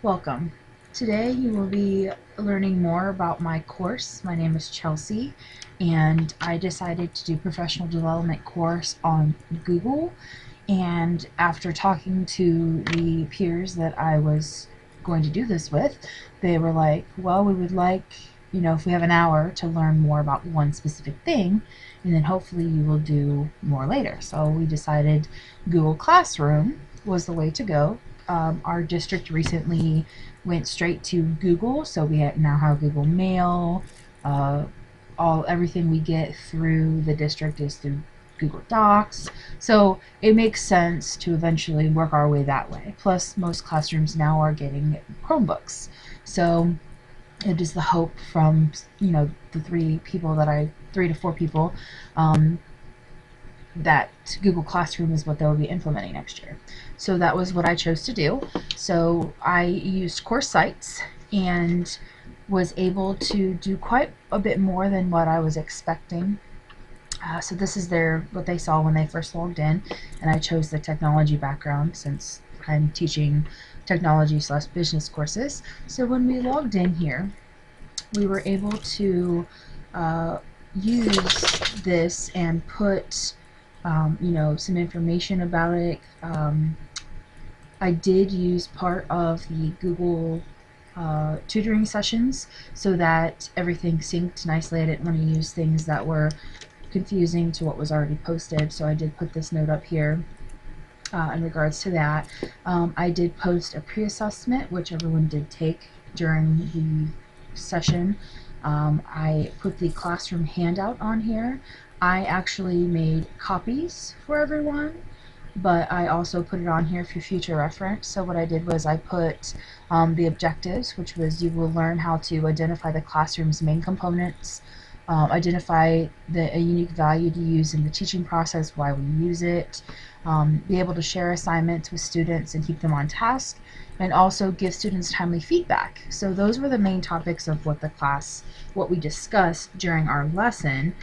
Welcome. Today you will be learning more about my course. My name is Chelsea, and I decided to do professional development course on Google. And after talking to the peers that I was going to do this with, they were like, well, we would like, if we have an hour to learn more about one specific thing, and then hopefully you will do more later. So we decided Google Classroom was the way to go. Our district recently went straight to Google, so now have Google Mail. Uh, everything we get through the district is through Google Docs. So it makes sense to eventually work our way that way. Plus, most classrooms now are getting Chromebooks. So it is the hope from the three to four people, that Google Classroom is what they'll be implementing next year. So that was what I chose to do. So I used Course Sites and was able to do quite a bit more than what I was expecting. So this is what they saw when they first logged in, and I chose the technology background since I'm teaching technology/business courses. So when we logged in here, we were able to use this and put some information about it. I did use part of the Google tutoring sessions so that everything synced nicely. I didn't want to use things that were confusing to what was already posted, so I did put this note up here in regards to that. I did post a pre-assessment, which everyone did take during the session. I put the classroom handout on here. I actually made copies for everyone, but I also put it on here for future reference. So what I did was I put the objectives, which was you will learn how to identify the classroom's main components, identify a unique value to use in the teaching process, why we use it, be able to share assignments with students and keep them on task, and also give students timely feedback. So those were the main topics of what we discussed during our lesson.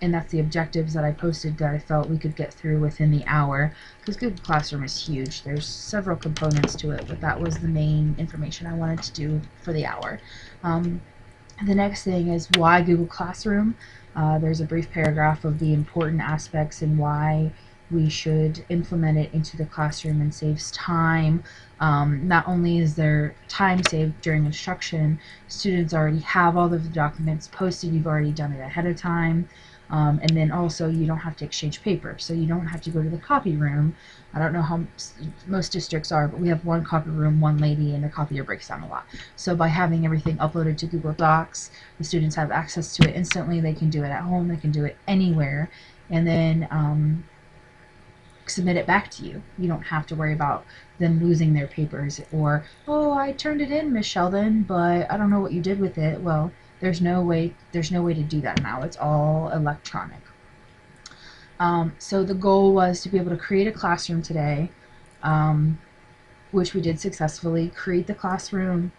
And that's the objectives that I posted that I felt we could get through within the hour, because Google Classroom is huge. There's several components to it, but that was the main information I wanted to do for the hour. The next thing is why Google Classroom. There's a brief paragraph of the important aspects and why we should implement it into the classroom and saves time. Not only is there time saved during instruction, students already have all of the documents posted, you've already done it ahead of time. And then also you don't have to exchange paper, so you don't have to go to the copy room. I don't know how most districts are, but we have one copy room, one lady, and the copier breaks down a lot. So by having everything uploaded to Google Docs, the students have access to it instantly. They can do it at home, they can do it anywhere, and then submit it back to you. You don't have to worry about them losing their papers or, oh, I turned it in, Miss Sheldon, but I don't know what you did with it. Well, there's no way to do that now. It's all electronic. So the goal was to be able to create a classroom today, which we did successfully. Create the classroom.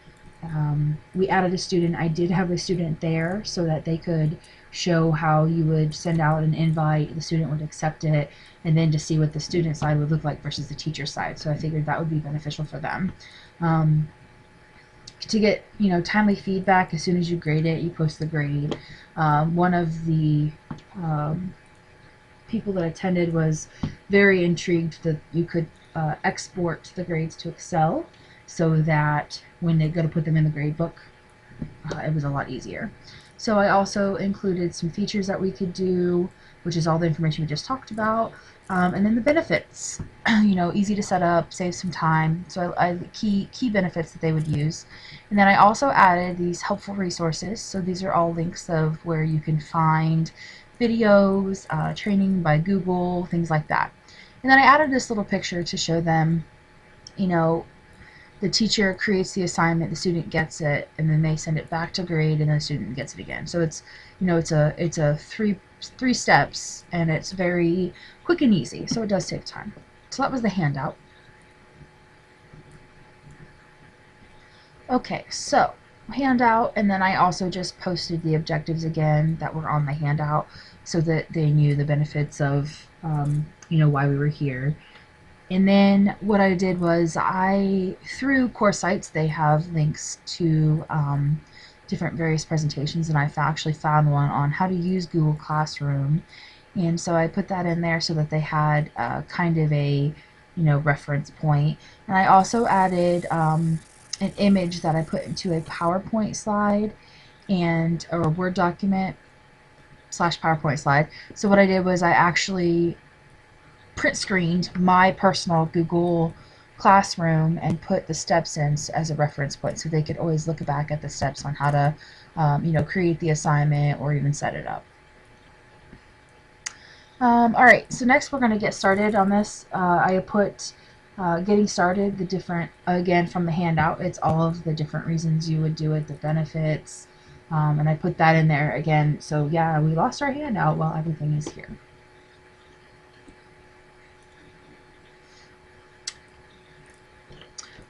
We added a student. I did have a student there so that they could show how you would send out an invite, the student would accept it, and then to see what the student side would look like versus the teacher side. So I figured that would be beneficial for them. To get timely feedback, as soon as you grade it, you post the grade. One of the people that attended was very intrigued that you could export the grades to Excel, so that when they go to put them in the grade book, it was a lot easier. So I also included some features that we could do, which is all the information we just talked about, and then the benefits. Easy to set up, save some time. So key benefits that they would use. And then I also added these helpful resources. So these are all links of where you can find videos, training by Google, things like that. And then I added this little picture to show them, the teacher creates the assignment, the student gets it, and then they send it back to grade, and the student gets it again. So it's a three steps, and it's very quick and easy. So it does take time. So that was the handout. Okay, so handout, and then I also just posted the objectives again that were on the handout so that they knew the benefits of why we were here. And then what I did was through course sites, they have links to different various presentations, and I actually found one on how to use Google Classroom. And so I put that in there so that they had kind of a, reference point. And I also added an image that I put into a PowerPoint slide and or a Word document slash PowerPoint slide. So what I did was I actually print screened my personal Google Classroom and put the steps in as a reference point, so they could always look back at the steps on how to, create the assignment or even set it up. All right, so next we're going to get started on this. I put getting started, the different, again from the handout, it's all of the different reasons you would do it, the benefits, and I put that in there again. So yeah, we lost our handout while everything is here.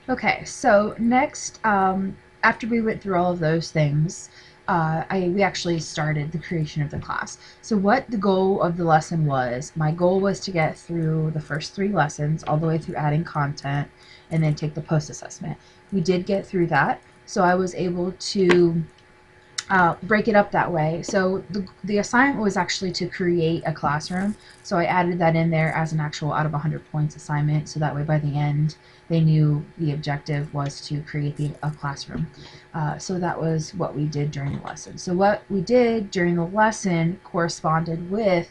Okay, so next, after we went through all of those things, we actually started the creation of the class. So what the goal of the lesson was, my goal was to get through the first 3 lessons, all the way through adding content, and then take the post assessment. We did get through that, so I was able to break it up that way. So the assignment was actually to create a classroom. So I added that in there as an actual out of 100 points assignment. So that way by the end, they knew the objective was to create a classroom. So that was what we did during the lesson. So what we did during the lesson corresponded with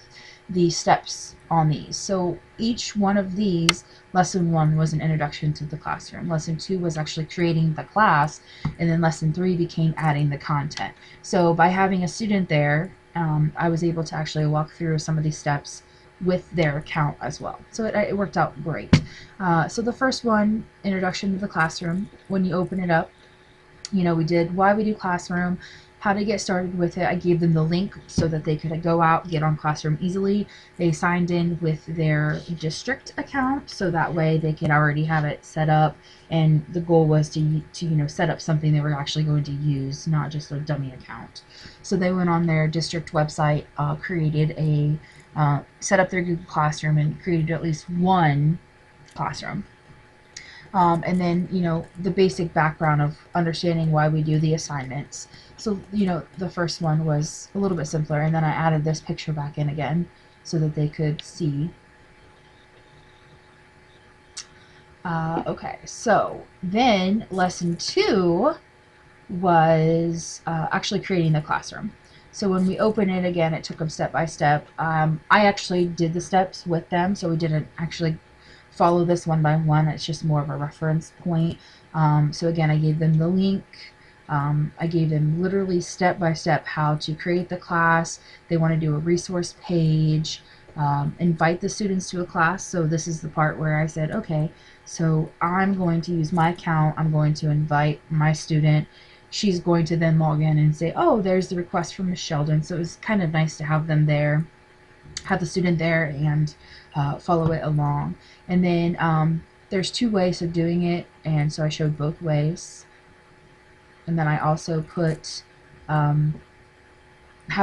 the steps on these. So each one of these, lesson 1 was an introduction to the classroom. Lesson 2 was actually creating the class, and then lesson 3 became adding the content. So by having a student there, I was able to actually walk through some of these steps with their account as well. So it worked out great. So the first one, introduction to the classroom, when you open it up, we did why we do classroom, how to get started with it. I gave them the link so that they could go out, get on Classroom easily. They signed in with their district account, so that way they could already have it set up. And the goal was to set up something they were actually going to use, not just a dummy account. So they went on their district website, set up their Google Classroom, and created at least one classroom. And then, the basic background of understanding why we do the assignments. So, the first one was a little bit simpler, and then I added this picture back in again so that they could see. Okay, so then lesson 2 was actually creating the classroom. So when we open it again, it took them step by step. I actually did the steps with them, so we didn't actually follow this one by one. It's just more of a reference point. So again, I gave them the link. I gave them literally step by step how to create the class. They want to do a resource page, invite the students to a class. So this is the part where I said, okay, so I'm going to use my account. I'm going to invite my student. She's going to then log in and say, oh, there's the request from Ms. Sheldon. So it was kind of nice to have them there, have the student there, and follow it along. And then there's 2 ways of doing it, and so I showed both ways. And then I also put how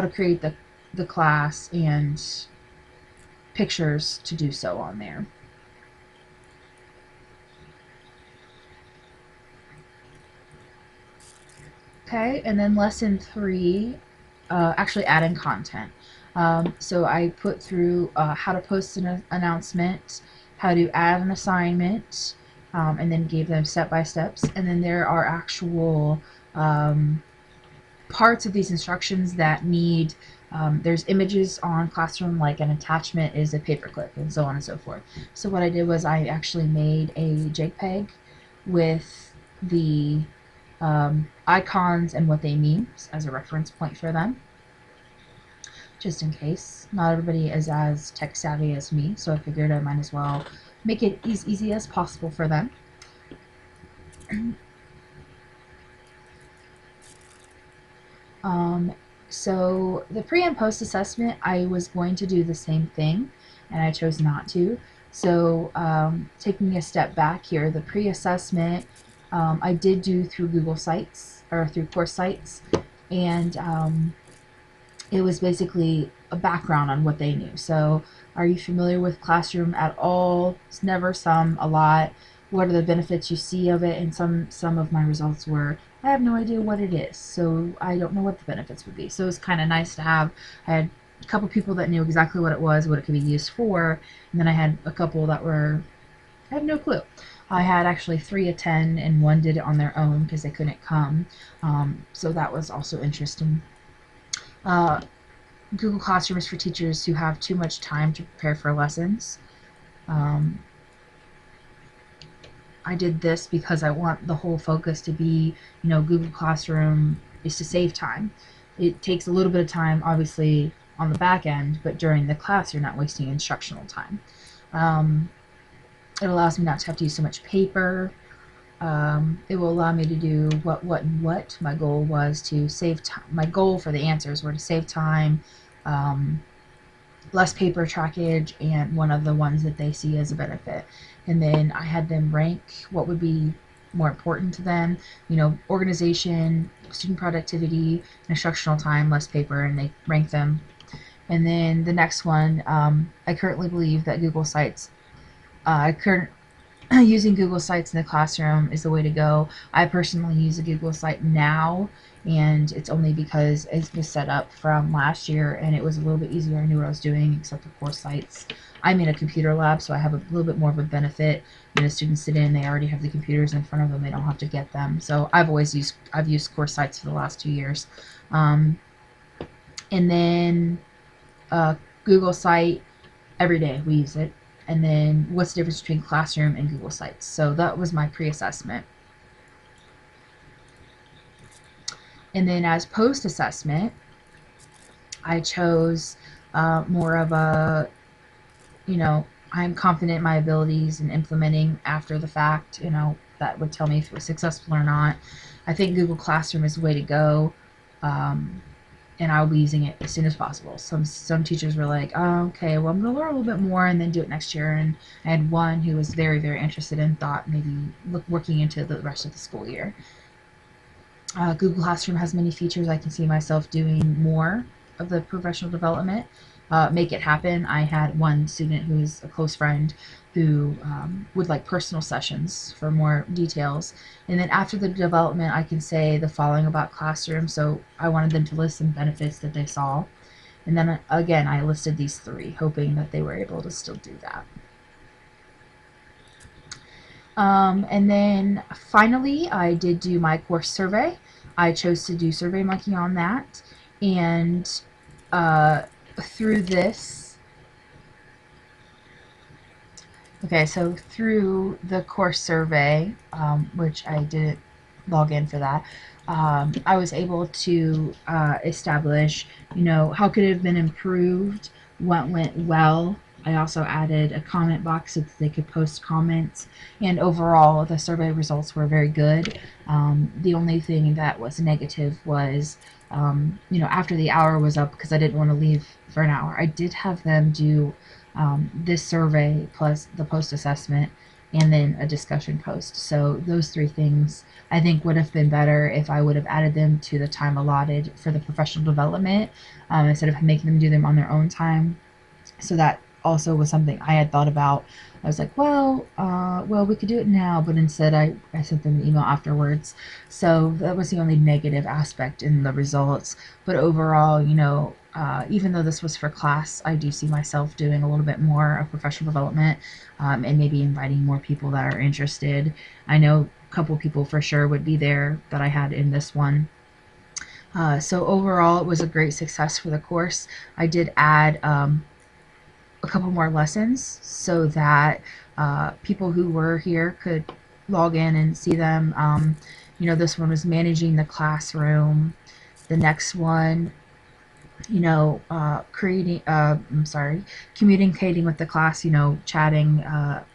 to create the class and pictures to do so on there. Okay, and then lesson 3, actually adding content. So I put through how to post an announcement, how to add an assignment, and then gave them step-by-steps. And then there are actual parts of these instructions that need, there's images on Classroom, like an attachment is a paperclip, and so on and so forth. So what I did was I actually made a JPEG with the icons and what they mean as a reference point for them, just in case. Not everybody is as tech savvy as me, so I figured I might as well make it as easy as possible for them. So the pre and post assessment, I was going to do the same thing, and I chose not to. So taking a step back here, the pre-assessment I did do through Google Sites, or through course sites, and it was basically a background on what they knew. So, are you familiar with Classroom at all? It's never, some, a lot. What are the benefits you see of it? And some of my results were, I have no idea what it is, so I don't know what the benefits would be. So it's kind of nice to have. I had a couple people that knew exactly what it was, what it could be used for, and then I had a couple that were, I had no clue. I had actually 3 attend, and 1 did it on their own because they couldn't come. So that was also interesting. Google Classroom is for teachers who have too much time to prepare for lessons. I did this because I want the whole focus to be, Google Classroom is to save time. It takes a little bit of time, obviously, on the back end, but during the class, you're not wasting instructional time. It allows me not to have to use so much paper. It will allow me to do what. My goal was to save time. My goal for the answers were to save time, less paper trackage, and one of the ones that they see as a benefit. And then I had them rank what would be more important to them, organization, student productivity, instructional time, less paper, and they rank them. And then the next one, I currently believe that Google Sites, using Google Sites in the classroom is the way to go. I personally use a Google Site now, and it's only because it was set up from last year and it was a little bit easier. I knew what I was doing, except for Core Sites. I'm in a computer lab, so I have a little bit more of a benefit. Students sit in, they already have the computers in front of them, they don't have to get them. So I've used Core Sites for the last 2 years. And then Google Site, every day we use it. And then what's the difference between Classroom and Google Sites? So that was my pre-assessment. And then as post-assessment, I chose more of a, I'm confident in my abilities in implementing after the fact, that would tell me if it was successful or not. I think Google Classroom is the way to go. And I'll be using it as soon as possible. Some teachers were like, oh, okay, well, I'm going to learn a little bit more and then do it next year. And I had one who was very, very interested and thought maybe working into the rest of the school year. Google Classroom has many features. I can see myself doing more of the professional development. Make it happen. I had one student who is a close friend who would like personal sessions for more details. And then after the development, I can say the following about Classroom. So I wanted them to list some benefits that they saw. And then again, I listed these 3, hoping that they were able to still do that. And then finally, I did do my course survey. I chose to do SurveyMonkey on that. And through this, so through the course survey, which I didn't log in for that, I was able to establish, how could it have been improved, what went well. I also added a comment box so that they could post comments, and overall the survey results were very good. The only thing that was negative was, after the hour was up, because I didn't want to leave for an hour, I did have them do this survey plus the post assessment and then a discussion post. So those 3 things I think would have been better if I would have added them to the time allotted for the professional development, instead of making them do them on their own time. So that also was something I had thought about. I was like, well, we could do it now, but instead I sent them an email afterwards. So that was the only negative aspect in the results. But overall, even though this was for class, I do see myself doing a little bit more of professional development, and maybe inviting more people that are interested. I know a couple people for sure would be there that I had in this one. So overall, it was a great success for the course. I did add a couple more lessons so that people who were here could log in and see them. This one was managing the classroom. The next one, communicating with the class, chatting,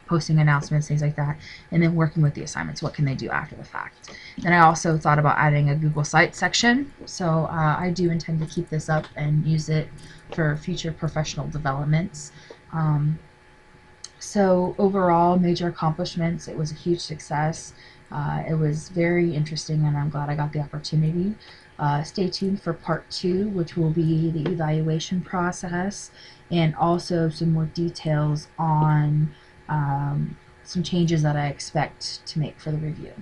posting announcements, things like that, and then working with the assignments. What can they do after the fact? Then I also thought about adding a Google Sites section. So I do intend to keep this up and use it for future professional developments. So overall, major accomplishments. It was a huge success. It was very interesting, and I'm glad I got the opportunity. Stay tuned for part 2, which will be the evaluation process and also some more details on some changes that I expect to make for the review.